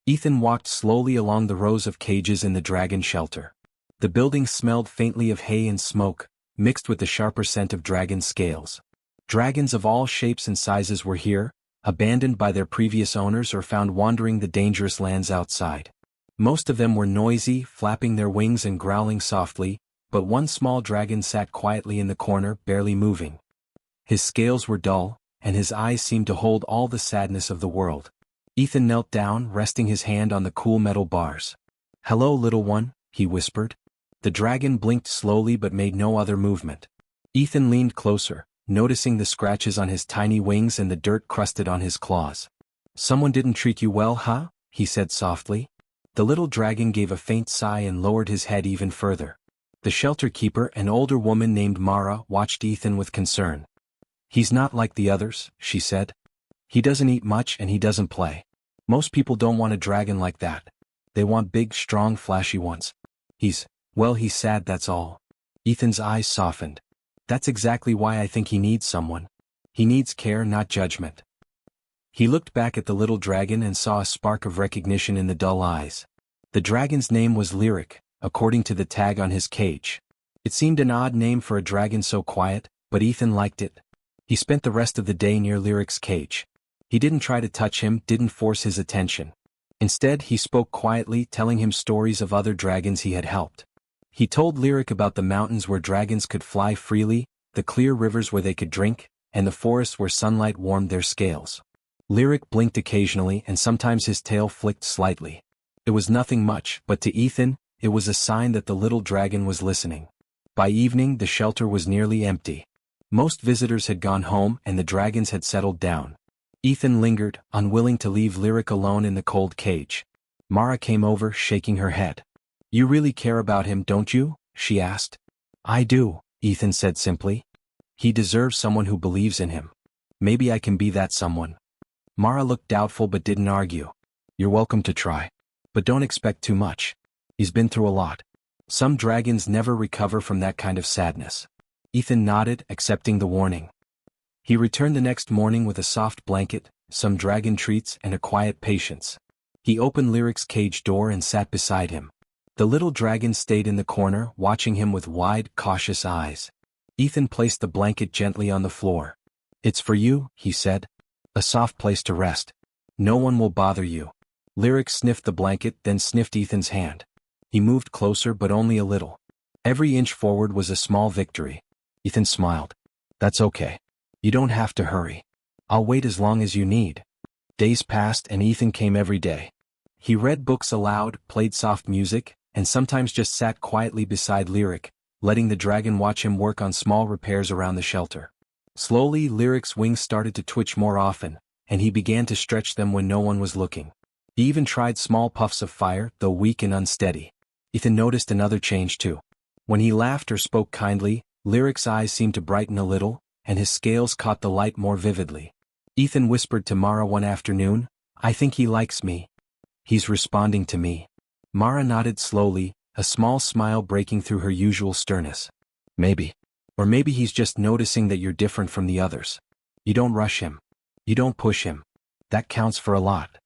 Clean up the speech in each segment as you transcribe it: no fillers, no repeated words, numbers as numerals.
Ethan walked slowly along the rows of cages in the dragon shelter. The building smelled faintly of hay and smoke, mixed with the sharper scent of dragon scales. Dragons of all shapes and sizes were here, abandoned by their previous owners or found wandering the dangerous lands outside. Most of them were noisy, flapping their wings and growling softly, but one small dragon sat quietly in the corner, barely moving. His scales were dull, and his eyes seemed to hold all the sadness of the world. Ethan knelt down, resting his hand on the cool metal bars. "Hello, little one," he whispered. The dragon blinked slowly but made no other movement. Ethan leaned closer, noticing the scratches on his tiny wings and the dirt crusted on his claws. "Someone didn't treat you well, huh?" he said softly. The little dragon gave a faint sigh and lowered his head even further. The shelter keeper, an older woman named Mara, watched Ethan with concern. "He's not like the others," she said. "He doesn't eat much and he doesn't play. Most people don't want a dragon like that. They want big, strong, flashy ones. He's sad, that's all." Ethan's eyes softened. "That's exactly why I think he needs someone. He needs care, not judgment." He looked back at the little dragon and saw a spark of recognition in the dull eyes. The dragon's name was Lyric, according to the tag on his cage. It seemed an odd name for a dragon so quiet, but Ethan liked it. He spent the rest of the day near Lyric's cage. He didn't try to touch him, didn't force his attention. Instead, he spoke quietly, telling him stories of other dragons he had helped. He told Lyric about the mountains where dragons could fly freely, the clear rivers where they could drink, and the forests where sunlight warmed their scales. Lyric blinked occasionally and sometimes his tail flicked slightly. It was nothing much, but to Ethan, it was a sign that the little dragon was listening. By evening, the shelter was nearly empty. Most visitors had gone home and the dragons had settled down. Ethan lingered, unwilling to leave Lyric alone in the cold cage. Mara came over, shaking her head. "You really care about him, don't you?" she asked. "I do," Ethan said simply. "He deserves someone who believes in him. Maybe I can be that someone." Mara looked doubtful but didn't argue. "You're welcome to try. But don't expect too much. He's been through a lot. Some dragons never recover from that kind of sadness." Ethan nodded, accepting the warning. He returned the next morning with a soft blanket, some dragon treats, and a quiet patience. He opened Lyric's cage door and sat beside him. The little dragon stayed in the corner, watching him with wide, cautious eyes. Ethan placed the blanket gently on the floor. "It's for you," he said. "A soft place to rest. No one will bother you." Lyric sniffed the blanket, then sniffed Ethan's hand. He moved closer, but only a little. Every inch forward was a small victory. Ethan smiled. "That's okay. You don't have to hurry. I'll wait as long as you need." Days passed and Ethan came every day. He read books aloud, played soft music, and sometimes just sat quietly beside Lyric, letting the dragon watch him work on small repairs around the shelter. Slowly, Lyric's wings started to twitch more often, and he began to stretch them when no one was looking. He even tried small puffs of fire, though weak and unsteady. Ethan noticed another change too. When he laughed or spoke kindly, Lyric's eyes seemed to brighten a little, and his scales caught the light more vividly. Ethan whispered to Mara one afternoon, "I think he likes me. He's responding to me." Mara nodded slowly, a small smile breaking through her usual sternness. "Maybe. Or maybe he's just noticing that you're different from the others. You don't rush him. You don't push him. That counts for a lot."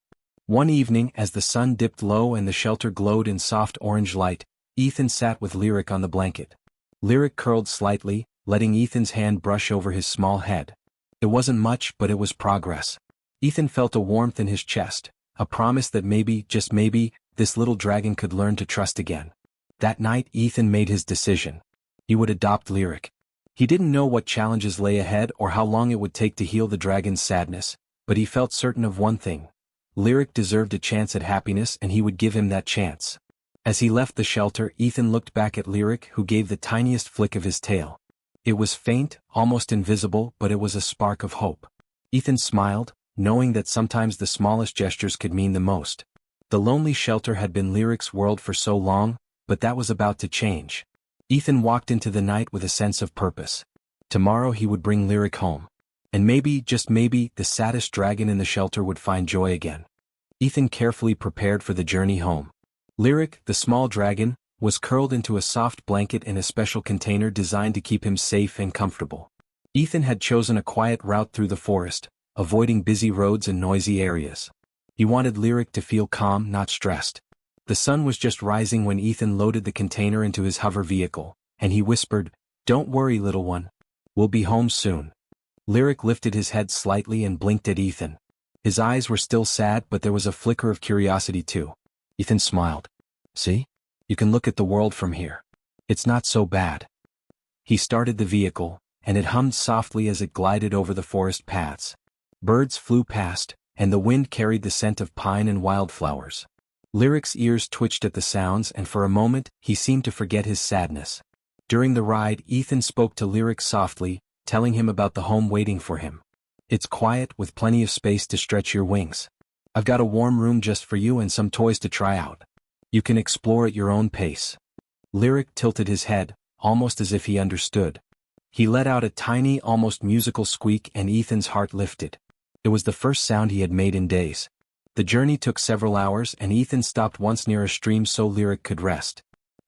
One evening, as the sun dipped low and the shelter glowed in soft orange light, Ethan sat with Lyric on the blanket. Lyric curled slightly, letting Ethan's hand brush over his small head. It wasn't much, but it was progress. Ethan felt a warmth in his chest, a promise that maybe, just maybe, this little dragon could learn to trust again. That night, Ethan made his decision. He would adopt Lyric. He didn't know what challenges lay ahead or how long it would take to heal the dragon's sadness, but he felt certain of one thing. Lyric deserved a chance at happiness and he would give him that chance. As he left the shelter, Ethan looked back at Lyric, who gave the tiniest flick of his tail. It was faint, almost invisible, but it was a spark of hope. Ethan smiled, knowing that sometimes the smallest gestures could mean the most. The lonely shelter had been Lyric's world for so long, but that was about to change. Ethan walked into the night with a sense of purpose. Tomorrow he would bring Lyric home. And maybe, just maybe, the saddest dragon in the shelter would find joy again. Ethan carefully prepared for the journey home. Lyric, the small dragon, was curled into a soft blanket in a special container designed to keep him safe and comfortable. Ethan had chosen a quiet route through the forest, avoiding busy roads and noisy areas. He wanted Lyric to feel calm, not stressed. The sun was just rising when Ethan loaded the container into his hover vehicle, and he whispered, "Don't worry, little one. We'll be home soon." Lyric lifted his head slightly and blinked at Ethan. His eyes were still sad, but there was a flicker of curiosity too. Ethan smiled. "See? You can look at the world from here. It's not so bad." He started the vehicle, and it hummed softly as it glided over the forest paths. Birds flew past, and the wind carried the scent of pine and wildflowers. Lyric's ears twitched at the sounds, and for a moment, he seemed to forget his sadness. During the ride, Ethan spoke to Lyric softly, telling him about the home waiting for him. "It's quiet with plenty of space to stretch your wings. I've got a warm room just for you and some toys to try out. You can explore at your own pace." Lyric tilted his head, almost as if he understood. He let out a tiny, almost musical squeak, and Ethan's heart lifted. It was the first sound he had made in days. The journey took several hours, and Ethan stopped once near a stream so Lyric could rest.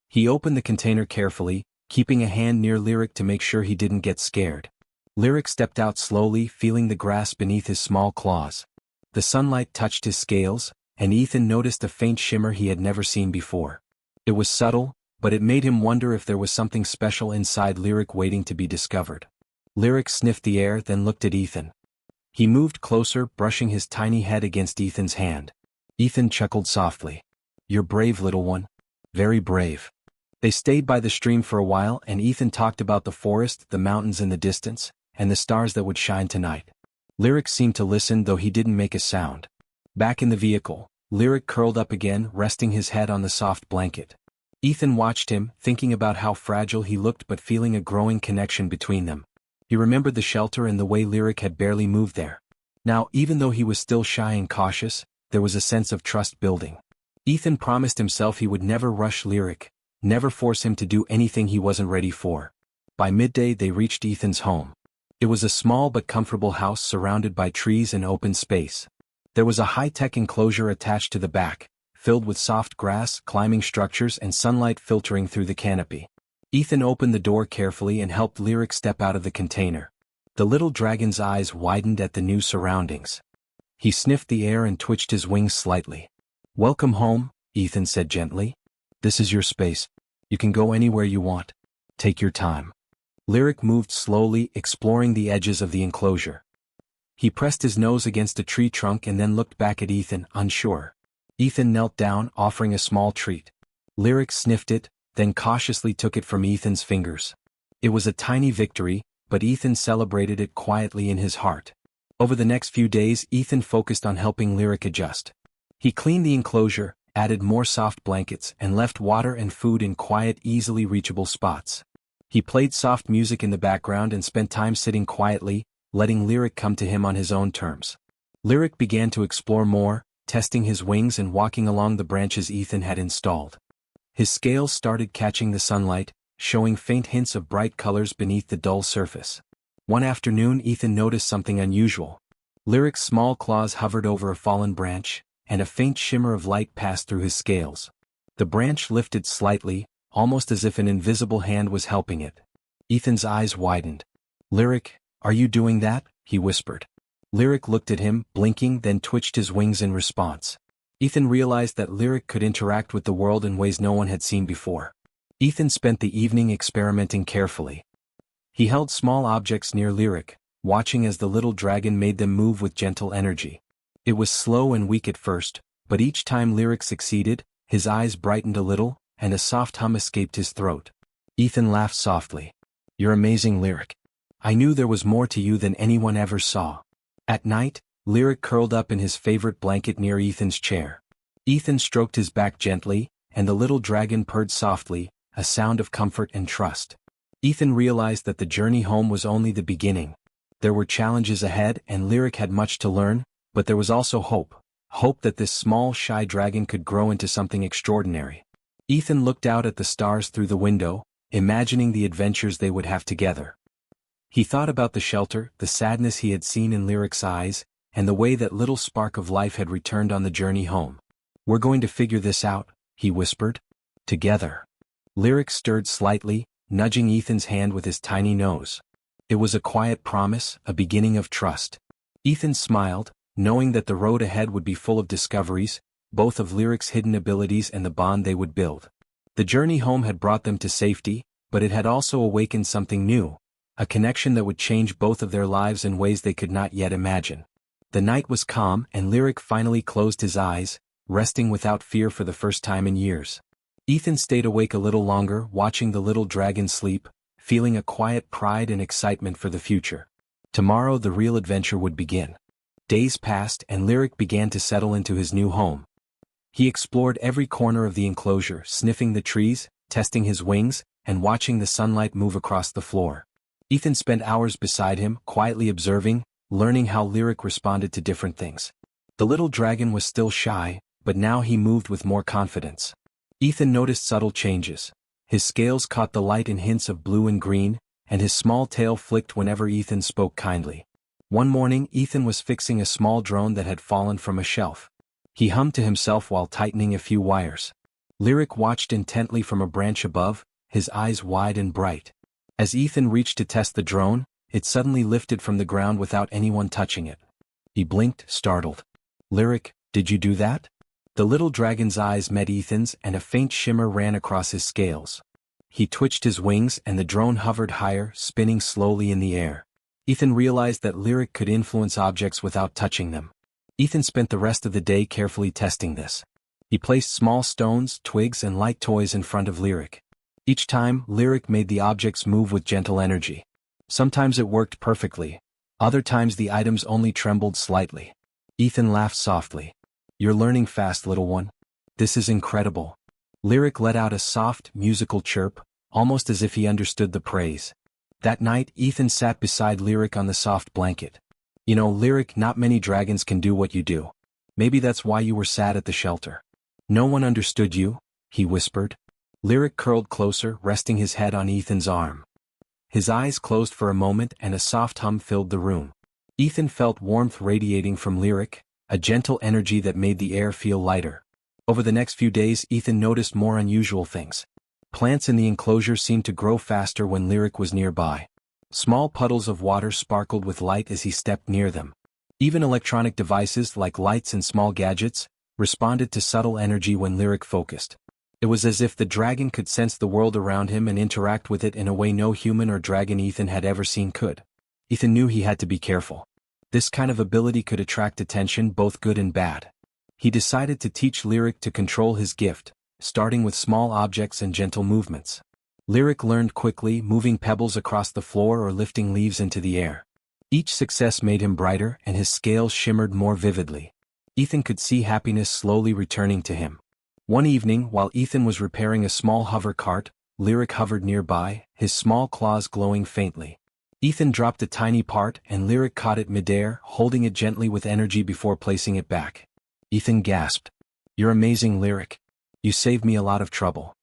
He opened the container carefully, keeping a hand near Lyric to make sure he didn't get scared. Lyric stepped out slowly, feeling the grass beneath his small claws. The sunlight touched his scales, and Ethan noticed a faint shimmer he had never seen before. It was subtle, but it made him wonder if there was something special inside Lyric waiting to be discovered. Lyric sniffed the air, then looked at Ethan. He moved closer, brushing his tiny head against Ethan's hand. Ethan chuckled softly. "You're brave, little one. Very brave." They stayed by the stream for a while, and Ethan talked about the forest, the mountains in the distance, and the stars that would shine tonight. Lyric seemed to listen, though he didn't make a sound. Back in the vehicle, Lyric curled up again, resting his head on the soft blanket. Ethan watched him, thinking about how fragile he looked but feeling a growing connection between them. He remembered the shelter and the way Lyric had barely moved there. Now, even though he was still shy and cautious, there was a sense of trust building. Ethan promised himself he would never rush Lyric, never force him to do anything he wasn't ready for. By midday they reached Ethan's home. It was a small but comfortable house surrounded by trees and open space. There was a high-tech enclosure attached to the back, filled with soft grass, climbing structures, and sunlight filtering through the canopy. Ethan opened the door carefully and helped Lyric step out of the container. The little dragon's eyes widened at the new surroundings. He sniffed the air and twitched his wings slightly. "Welcome home," Ethan said gently. "This is your space. You can go anywhere you want. Take your time." Lyric moved slowly, exploring the edges of the enclosure. He pressed his nose against a tree trunk and then looked back at Ethan, unsure. Ethan knelt down, offering a small treat. Lyric sniffed it, then cautiously took it from Ethan's fingers. It was a tiny victory, but Ethan celebrated it quietly in his heart. Over the next few days, Ethan focused on helping Lyric adjust. He cleaned the enclosure, added more soft blankets, and left water and food in quiet, easily reachable spots. He played soft music in the background and spent time sitting quietly, letting Lyric come to him on his own terms. Lyric began to explore more, testing his wings and walking along the branches Ethan had installed. His scales started catching the sunlight, showing faint hints of bright colors beneath the dull surface. One afternoon Ethan noticed something unusual. Lyric's small claws hovered over a fallen branch, and a faint shimmer of light passed through his scales. The branch lifted slightly, almost as if an invisible hand was helping it. Ethan's eyes widened. "Lyric, are you doing that?" he whispered. Lyric looked at him, blinking, then twitched his wings in response. Ethan realized that Lyric could interact with the world in ways no one had seen before. Ethan spent the evening experimenting carefully. He held small objects near Lyric, watching as the little dragon made them move with gentle energy. It was slow and weak at first, but each time Lyric succeeded, his eyes brightened a little, and a soft hum escaped his throat. Ethan laughed softly. "You're amazing, Lyric. I knew there was more to you than anyone ever saw." At night, Lyric curled up in his favorite blanket near Ethan's chair. Ethan stroked his back gently, and the little dragon purred softly, a sound of comfort and trust. Ethan realized that the journey home was only the beginning. There were challenges ahead, and Lyric had much to learn, but there was also hope. Hope that this small, shy dragon could grow into something extraordinary. Ethan looked out at the stars through the window, imagining the adventures they would have together. He thought about the shelter, the sadness he had seen in Lyric's eyes, and the way that little spark of life had returned on the journey home. "We're going to figure this out," he whispered. "Together." Lyric stirred slightly, nudging Ethan's hand with his tiny nose. It was a quiet promise, a beginning of trust. Ethan smiled, knowing that the road ahead would be full of discoveries, both of Lyric's hidden abilities and the bond they would build. The journey home had brought them to safety, but it had also awakened something new, a connection that would change both of their lives in ways they could not yet imagine. The night was calm and Lyric finally closed his eyes, resting without fear for the first time in years. Ethan stayed awake a little longer, watching the little dragon sleep, feeling a quiet pride and excitement for the future. Tomorrow the real adventure would begin. Days passed and Lyric began to settle into his new home. He explored every corner of the enclosure, sniffing the trees, testing his wings, and watching the sunlight move across the floor. Ethan spent hours beside him, quietly observing, learning how Lyric responded to different things. The little dragon was still shy, but now he moved with more confidence. Ethan noticed subtle changes. His scales caught the light in hints of blue and green, and his small tail flicked whenever Ethan spoke kindly. One morning Ethan was fixing a small drone that had fallen from a shelf. He hummed to himself while tightening a few wires. Lyric watched intently from a branch above, his eyes wide and bright. As Ethan reached to test the drone, it suddenly lifted from the ground without anyone touching it. He blinked, startled. "Lyric, did you do that?" The little dragon's eyes met Ethan's and a faint shimmer ran across his scales. He twitched his wings and the drone hovered higher, spinning slowly in the air. Ethan realized that Lyric could influence objects without touching them. Ethan spent the rest of the day carefully testing this. He placed small stones, twigs and light toys in front of Lyric. Each time, Lyric made the objects move with gentle energy. Sometimes it worked perfectly. Other times the items only trembled slightly. Ethan laughed softly. "You're learning fast, little one. This is incredible." Lyric let out a soft, musical chirp, almost as if he understood the praise. That night, Ethan sat beside Lyric on the soft blanket. "You know, Lyric, not many dragons can do what you do. Maybe that's why you were sad at the shelter." "No one understood you," he whispered. Lyric curled closer, resting his head on Ethan's arm. His eyes closed for a moment and a soft hum filled the room. Ethan felt warmth radiating from Lyric, a gentle energy that made the air feel lighter. Over the next few days Ethan noticed more unusual things. Plants in the enclosure seemed to grow faster when Lyric was nearby. Small puddles of water sparkled with light as he stepped near them. Even electronic devices like lights and small gadgets responded to subtle energy when Lyric focused. It was as if the dragon could sense the world around him and interact with it in a way no human or dragon Ethan had ever seen could. Ethan knew he had to be careful. This kind of ability could attract attention, both good and bad. He decided to teach Lyric to control his gift, starting with small objects and gentle movements. Lyric learned quickly, moving pebbles across the floor or lifting leaves into the air. Each success made him brighter and his scales shimmered more vividly. Ethan could see happiness slowly returning to him. One evening, while Ethan was repairing a small hover cart, Lyric hovered nearby, his small claws glowing faintly. Ethan dropped a tiny part and Lyric caught it midair, holding it gently with energy before placing it back. Ethan gasped. "You're amazing, Lyric. You saved me a lot of trouble."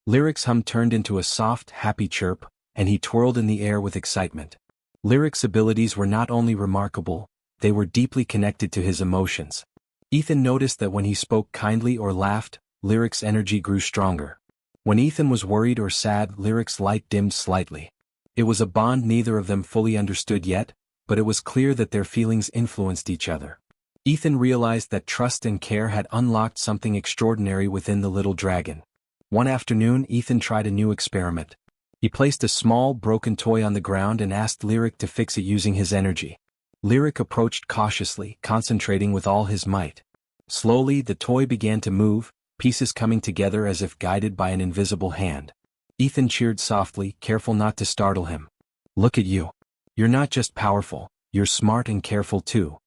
Lyric's hum turned into a soft, happy chirp, and he twirled in the air with excitement. Lyric's abilities were not only remarkable, they were deeply connected to his emotions. Ethan noticed that when he spoke kindly or laughed, Lyric's energy grew stronger. When Ethan was worried or sad, Lyric's light dimmed slightly. It was a bond neither of them fully understood yet, but it was clear that their feelings influenced each other. Ethan realized that trust and care had unlocked something extraordinary within the little dragon. One afternoon, Ethan tried a new experiment. He placed a small, broken toy on the ground and asked Lyric to fix it using his energy. Lyric approached cautiously, concentrating with all his might. Slowly, the toy began to move, pieces coming together as if guided by an invisible hand. Ethan cheered softly, careful not to startle him. "Look at you. You're not just powerful, you're smart and careful too."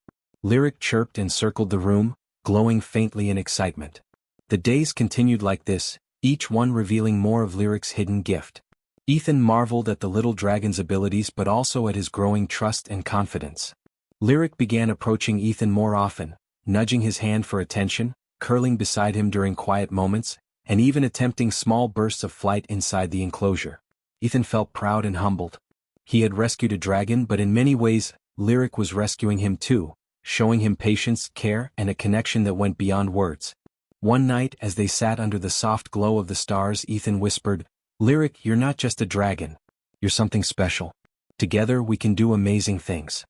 Lyric chirped and circled the room, glowing faintly in excitement. The days continued like this, each one revealing more of Lyric's hidden gift. Ethan marveled at the little dragon's abilities but also at his growing trust and confidence. Lyric began approaching Ethan more often, nudging his hand for attention, curling beside him during quiet moments, and even attempting small bursts of flight inside the enclosure. Ethan felt proud and humbled. He had rescued a dragon, but in many ways, Lyric was rescuing him too, showing him patience, care, and a connection that went beyond words. One night, as they sat under the soft glow of the stars, Ethan whispered, "Lyric, you're not just a dragon. You're something special. Together we can do amazing things."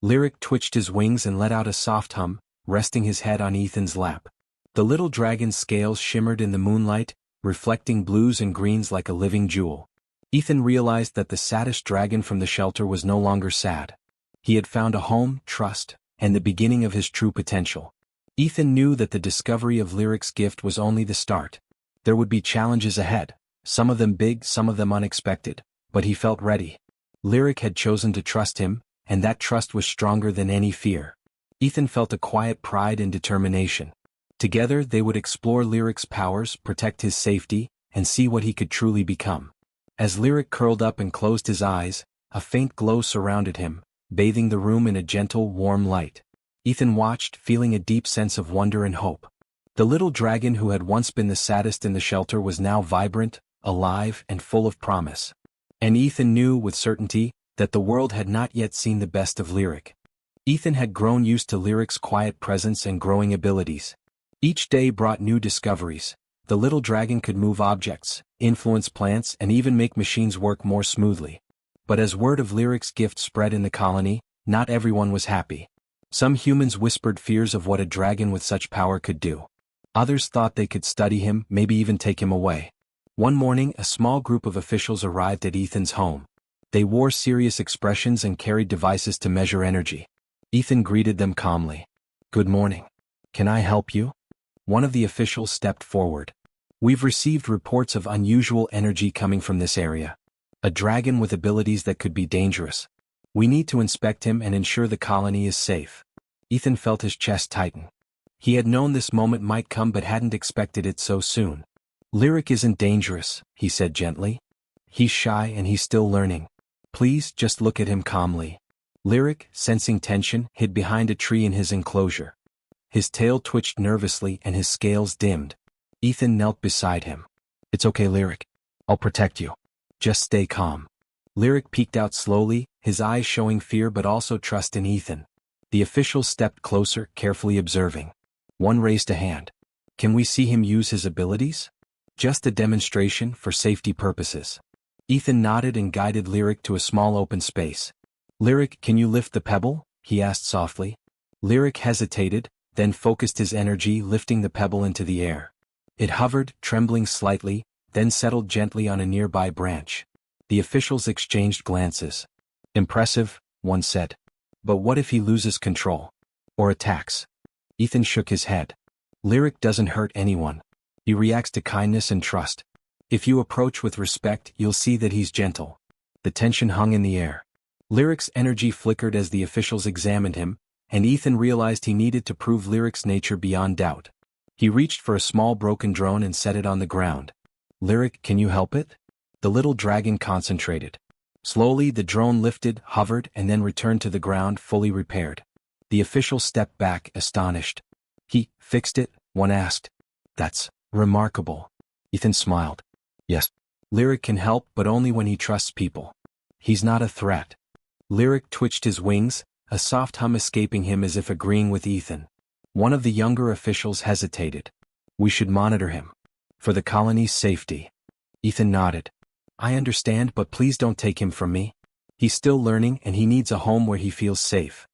Lyric twitched his wings and let out a soft hum, resting his head on Ethan's lap. The little dragon's scales shimmered in the moonlight, reflecting blues and greens like a living jewel. Ethan realized that the saddest dragon from the shelter was no longer sad. He had found a home, trust, and the beginning of his true potential. Ethan knew that the discovery of Lyric's gift was only the start. There would be challenges ahead, some of them big, some of them unexpected, but he felt ready. Lyric had chosen to trust him, and that trust was stronger than any fear. Ethan felt a quiet pride and determination. Together they would explore Lyric's powers, protect his safety, and see what he could truly become. As Lyric curled up and closed his eyes, a faint glow surrounded him, bathing the room in a gentle, warm light. Ethan watched, feeling a deep sense of wonder and hope. The little dragon who had once been the saddest in the shelter was now vibrant, alive, and full of promise. And Ethan knew with certainty that the world had not yet seen the best of Lyric. Ethan had grown used to Lyric's quiet presence and growing abilities. Each day brought new discoveries. The little dragon could move objects, influence plants, and even make machines work more smoothly. But as word of Lyric's gift spread in the colony, not everyone was happy. Some humans whispered fears of what a dragon with such power could do. Others thought they could study him, maybe even take him away. One morning, a small group of officials arrived at Ethan's home. They wore serious expressions and carried devices to measure energy. Ethan greeted them calmly. "Good morning. Can I help you?" One of the officials stepped forward. "We've received reports of unusual energy coming from this area. A dragon with abilities that could be dangerous. We need to inspect him and ensure the colony is safe." Ethan felt his chest tighten. He had known this moment might come but hadn't expected it so soon. "Lyric isn't dangerous," he said gently. "He's shy and he's still learning. Please just look at him calmly." Lyric, sensing tension, hid behind a tree in his enclosure. His tail twitched nervously and his scales dimmed. Ethan knelt beside him. "It's okay, Lyric. I'll protect you. Just stay calm." Lyric peeked out slowly, his eyes showing fear but also trust in Ethan. The officials stepped closer, carefully observing. One raised a hand. "Can we see him use his abilities?" "Just a demonstration for safety purposes." Ethan nodded and guided Lyric to a small open space. "Lyric, can you lift the pebble?" he asked softly. Lyric hesitated, then focused his energy, lifting the pebble into the air. It hovered, trembling slightly, then settled gently on a nearby branch. The officials exchanged glances. "Impressive," one said. "But what if he loses control? Or attacks?" Ethan shook his head. "Lyric doesn't hurt anyone. He reacts to kindness and trust. If you approach with respect, you'll see that he's gentle." The tension hung in the air. Lyric's energy flickered as the officials examined him, and Ethan realized he needed to prove Lyric's nature beyond doubt. He reached for a small broken drone and set it on the ground. "Lyric, can you help it?" The little dragon concentrated. Slowly the drone lifted, hovered, and then returned to the ground, fully repaired. The official stepped back, astonished. "He fixed it?" one asked. "That's remarkable." Ethan smiled. "Yes. Lyric can help, but only when he trusts people. He's not a threat." Lyric twitched his wings, a soft hum escaping him as if agreeing with Ethan. One of the younger officials hesitated. "We should monitor him. For the colony's safety." Ethan nodded. "I understand, but please don't take him from me. He's still learning and he needs a home where he feels safe."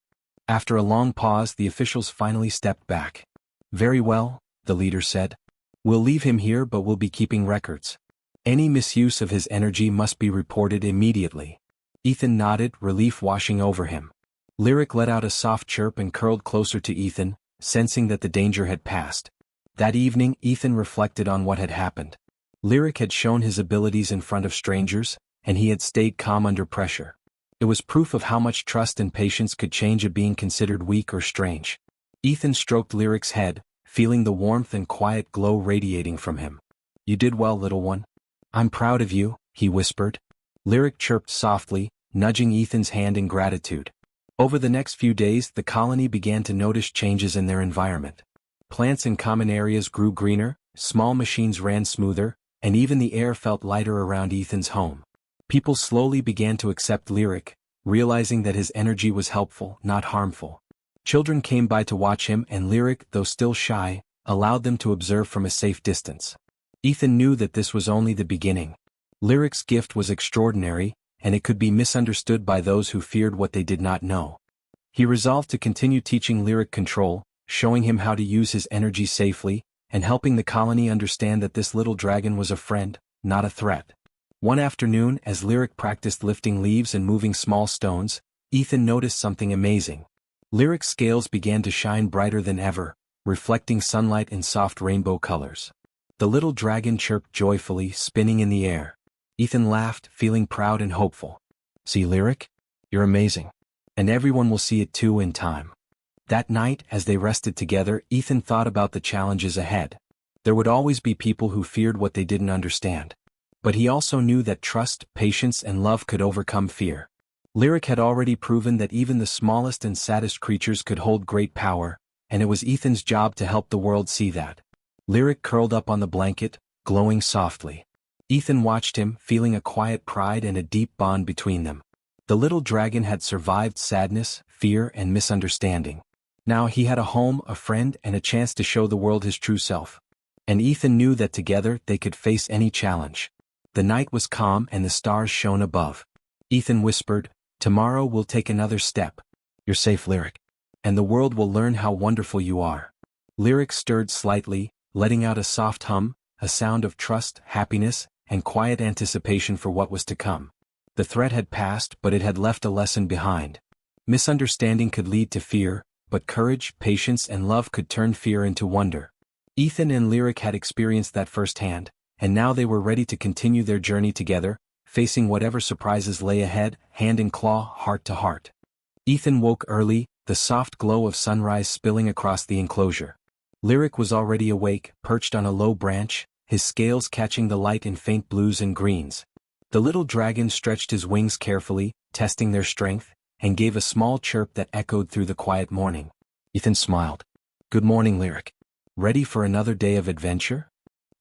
After a long pause, the officials finally stepped back. "Very well," the leader said. "We'll leave him here, but we'll be keeping records. Any misuse of his energy must be reported immediately." Ethan nodded, relief washing over him. Lyric let out a soft chirp and curled closer to Ethan, sensing that the danger had passed. That evening, Ethan reflected on what had happened. Lyric had shown his abilities in front of strangers, and he had stayed calm under pressure. It was proof of how much trust and patience could change a being considered weak or strange. Ethan stroked Lyric's head, feeling the warmth and quiet glow radiating from him. "You did well, little one. I'm proud of you," he whispered. Lyric chirped softly, nudging Ethan's hand in gratitude. Over the next few days, the colony began to notice changes in their environment. Plants in common areas grew greener, small machines ran smoother, and even the air felt lighter around Ethan's home. People slowly began to accept Lyric, realizing that his energy was helpful, not harmful. Children came by to watch him, and Lyric, though still shy, allowed them to observe from a safe distance. Ethan knew that this was only the beginning. Lyric's gift was extraordinary, and it could be misunderstood by those who feared what they did not know. He resolved to continue teaching Lyric control, showing him how to use his energy safely, and helping the colony understand that this little dragon was a friend, not a threat. One afternoon, as Lyric practiced lifting leaves and moving small stones, Ethan noticed something amazing. Lyric's scales began to shine brighter than ever, reflecting sunlight in soft rainbow colors. The little dragon chirped joyfully, spinning in the air. Ethan laughed, feeling proud and hopeful. "See, Lyric? You're amazing. And everyone will see it too in time." That night, as they rested together, Ethan thought about the challenges ahead. There would always be people who feared what they didn't understand. But he also knew that trust, patience, and love could overcome fear. Lyric had already proven that even the smallest and saddest creatures could hold great power, and it was Ethan's job to help the world see that. Lyric curled up on the blanket, glowing softly. Ethan watched him, feeling a quiet pride and a deep bond between them. The little dragon had survived sadness, fear, and misunderstanding. Now he had a home, a friend, and a chance to show the world his true self. And Ethan knew that together they could face any challenge. The night was calm and the stars shone above. Ethan whispered, "Tomorrow we'll take another step. You're safe, Lyric. And the world will learn how wonderful you are." Lyric stirred slightly, letting out a soft hum, a sound of trust, happiness, and quiet anticipation for what was to come. The threat had passed, but it had left a lesson behind. Misunderstanding could lead to fear, but courage, patience, and love could turn fear into wonder. Ethan and Lyric had experienced that firsthand, and now they were ready to continue their journey together, facing whatever surprises lay ahead, hand in claw, heart to heart. Ethan woke early, the soft glow of sunrise spilling across the enclosure. Lyric was already awake, perched on a low branch, his scales catching the light in faint blues and greens. The little dragon stretched his wings carefully, testing their strength, and gave a small chirp that echoed through the quiet morning. Ethan smiled. "Good morning, Lyric. Ready for another day of adventure?"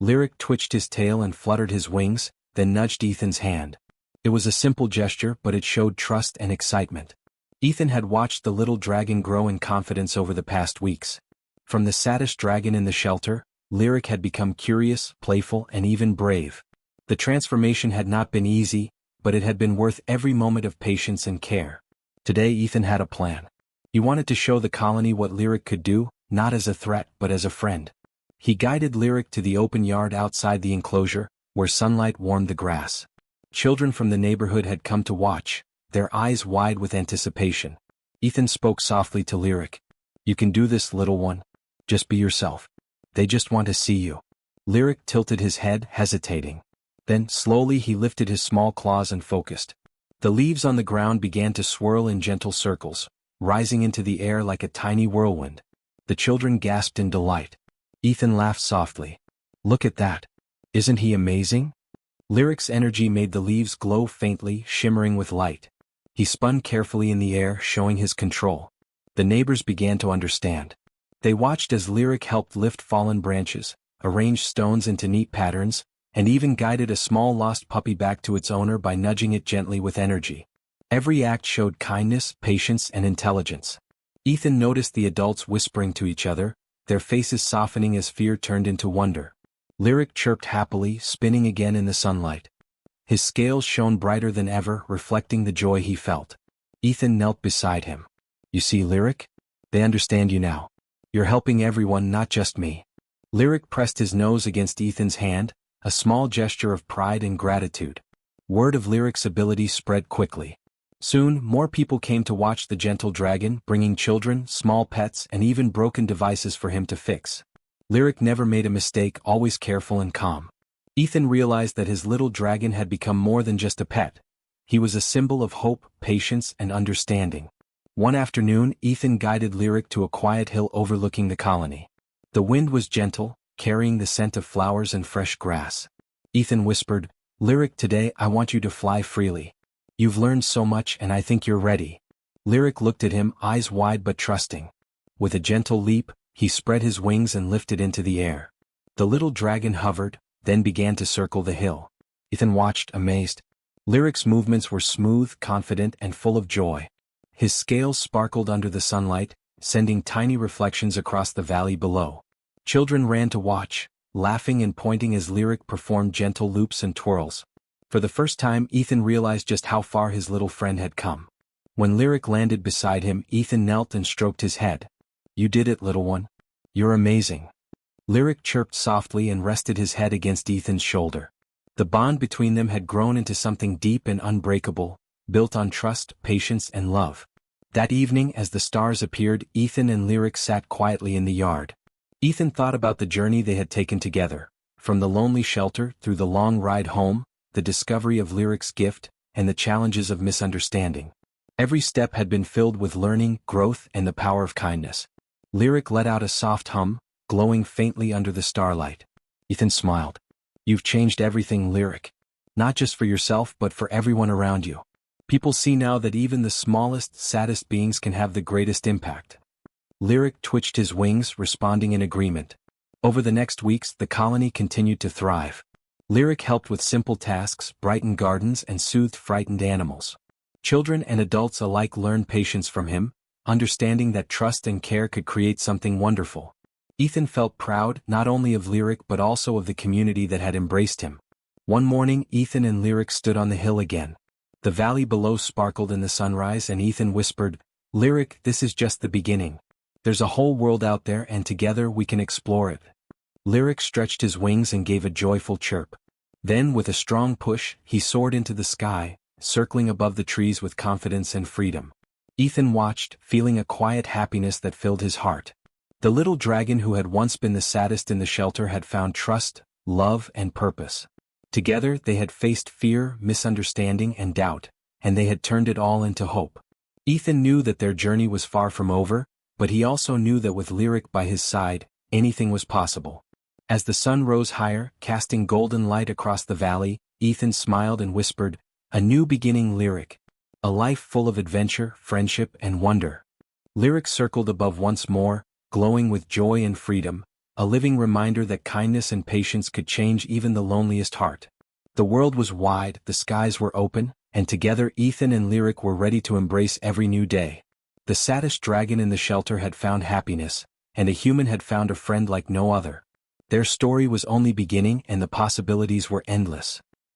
Lyric twitched his tail and fluttered his wings, then nudged Ethan's hand. It was a simple gesture, but it showed trust and excitement. Ethan had watched the little dragon grow in confidence over the past weeks. From the saddest dragon in the shelter, Lyric had become curious, playful, and even brave. The transformation had not been easy, but it had been worth every moment of patience and care. Today Ethan had a plan. He wanted to show the colony what Lyric could do, not as a threat but as a friend. He guided Lyric to the open yard outside the enclosure, where sunlight warmed the grass. Children from the neighborhood had come to watch, their eyes wide with anticipation. Ethan spoke softly to Lyric. "You can do this, little one. Just be yourself. They just want to see you." Lyric tilted his head, hesitating. Then, slowly he lifted his small claws and focused. The leaves on the ground began to swirl in gentle circles, rising into the air like a tiny whirlwind. The children gasped in delight. Ethan laughed softly. "Look at that. Isn't he amazing?" Lyric's energy made the leaves glow faintly, shimmering with light. He spun carefully in the air, showing his control. The neighbors began to understand. They watched as Lyric helped lift fallen branches, arranged stones into neat patterns, and even guided a small lost puppy back to its owner by nudging it gently with energy. Every act showed kindness, patience, and intelligence. Ethan noticed the adults whispering to each other, their faces softening as fear turned into wonder. Lyric chirped happily, spinning again in the sunlight. His scales shone brighter than ever, reflecting the joy he felt. Ethan knelt beside him. "You see, Lyric? They understand you now. You're helping everyone, not just me." Lyric pressed his nose against Ethan's hand, a small gesture of pride and gratitude. Word of Lyric's ability spread quickly. Soon, more people came to watch the gentle dragon, bringing children, small pets, and even broken devices for him to fix. Lyric never made a mistake, always careful and calm. Ethan realized that his little dragon had become more than just a pet. He was a symbol of hope, patience, and understanding. One afternoon, Ethan guided Lyric to a quiet hill overlooking the colony. The wind was gentle, carrying the scent of flowers and fresh grass. Ethan whispered, "Lyric, today I want you to fly freely. You've learned so much and I think you're ready." Lyric looked at him, eyes wide but trusting. With a gentle leap, he spread his wings and lifted into the air. The little dragon hovered, then began to circle the hill. Ethan watched, amazed. Lyric's movements were smooth, confident, and full of joy. His scales sparkled under the sunlight, sending tiny reflections across the valley below. Children ran to watch, laughing and pointing as Lyric performed gentle loops and twirls. For the first time, Ethan realized just how far his little friend had come. When Lyric landed beside him, Ethan knelt and stroked his head. "You did it, little one. You're amazing." Lyric chirped softly and rested his head against Ethan's shoulder. The bond between them had grown into something deep and unbreakable, built on trust, patience, and love. That evening, as the stars appeared, Ethan and Lyric sat quietly in the yard. Ethan thought about the journey they had taken together, from the lonely shelter through the long ride home, the discovery of Lyric's gift, and the challenges of misunderstanding. Every step had been filled with learning, growth, and the power of kindness. Lyric let out a soft hum, glowing faintly under the starlight. Ethan smiled. "You've changed everything, Lyric. Not just for yourself but for everyone around you. People see now that even the smallest, saddest beings can have the greatest impact." Lyric twitched his wings, responding in agreement. Over the next weeks, the colony continued to thrive. Lyric helped with simple tasks, brightened gardens, and soothed frightened animals. Children and adults alike learned patience from him, understanding that trust and care could create something wonderful. Ethan felt proud not only of Lyric but also of the community that had embraced him. One morning, Ethan and Lyric stood on the hill again. The valley below sparkled in the sunrise, and Ethan whispered, "Lyric, this is just the beginning. There's a whole world out there, and together we can explore it." Lyric stretched his wings and gave a joyful chirp. Then, with a strong push, he soared into the sky, circling above the trees with confidence and freedom. Ethan watched, feeling a quiet happiness that filled his heart. The little dragon who had once been the saddest in the shelter had found trust, love, and purpose. Together they had faced fear, misunderstanding, and doubt, and they had turned it all into hope. Ethan knew that their journey was far from over, but he also knew that with Lyric by his side, anything was possible. As the sun rose higher, casting golden light across the valley, Ethan smiled and whispered, "A new beginning, Lyric. A life full of adventure, friendship, and wonder." Lyric circled above once more, glowing with joy and freedom, a living reminder that kindness and patience could change even the loneliest heart. The world was wide, the skies were open, and together Ethan and Lyric were ready to embrace every new day. The saddest dragon in the shelter had found happiness, and a human had found a friend like no other. Their story was only beginning, and the possibilities were endless.